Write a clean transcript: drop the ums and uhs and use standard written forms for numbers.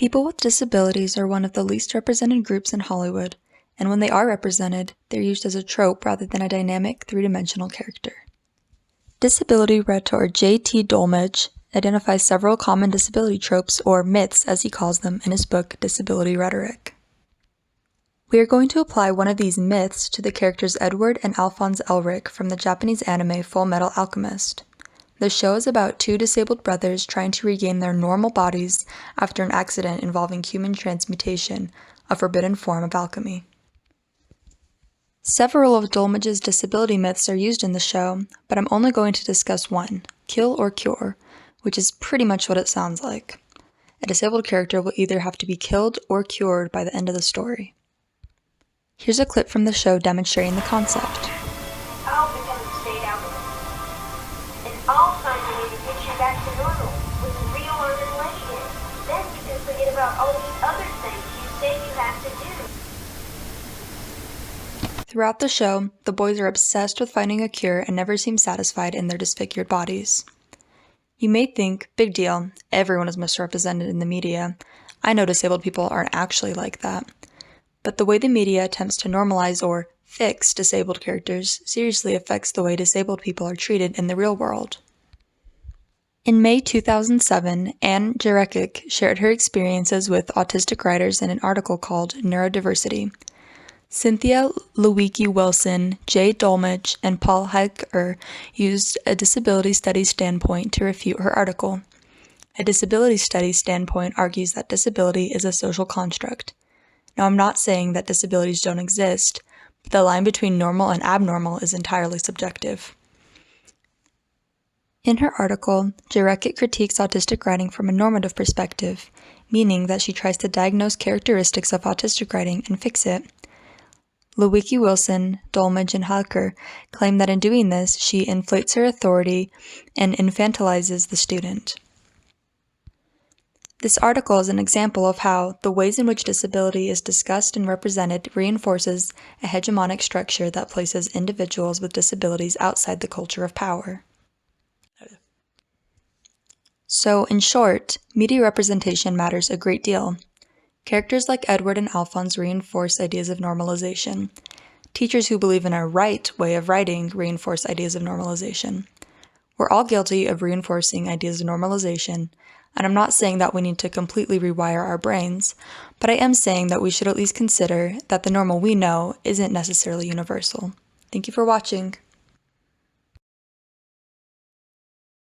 People with disabilities are one of the least represented groups in Hollywood, and when they are represented, they're used as a trope rather than a dynamic, three-dimensional character. Disability rhetor J.T. Dolmage identifies several common disability tropes, or myths as he calls them, in his book Disability Rhetoric. We are going to apply one of these myths to the characters Edward and Alphonse Elric from the Japanese anime Fullmetal Alchemist. The show is about two disabled brothers trying to regain their normal bodies after an accident involving human transmutation, a forbidden form of alchemy. Several of Dolmage's disability myths are used in the show, but I'm only going to discuss one, kill or cure, which is pretty much what it sounds like. A disabled character will either have to be killed or cured by the end of the story. Here's a clip from the show demonstrating the concept. I'll become a state alchemist. And I'll find a way to get you back to normal with a real arm and leg again. Then you can forget about all these other things you say you have to do. Throughout the show, the boys are obsessed with finding a cure and never seem satisfied in their disfigured bodies. You may think, big deal, everyone is misrepresented in the media. I know disabled people aren't actually like that. But the way the media attempts to normalize or fix disabled characters seriously affects the way disabled people are treated in the real world. In May 2007, Anne Jarekic shared her experiences with autistic writers in an article called Neurodiversity. Cynthia Lewicki-Wilson, Jay Dolmage, and Paul Heiker used a disability studies standpoint to refute her article. A disability studies standpoint argues that disability is a social construct. Now, I'm not saying that disabilities don't exist, but the line between normal and abnormal is entirely subjective. In her article, Jarekic critiques autistic writing from a normative perspective, meaning that she tries to diagnose characteristics of autistic writing and fix it. Lewicki-Wilson, Dolmage, and Halker claim that in doing this, she inflates her authority and infantilizes the student. This article is an example of how the ways in which disability is discussed and represented reinforces a hegemonic structure that places individuals with disabilities outside the culture of power. So, in short, media representation matters a great deal. Characters like Edward and Alphonse reinforce ideas of normalization. Teachers who believe in a right way of writing reinforce ideas of normalization. We're all guilty of reinforcing ideas of normalization, and I'm not saying that we need to completely rewire our brains, but I am saying that we should at least consider that the normal we know isn't necessarily universal. Thank you for watching.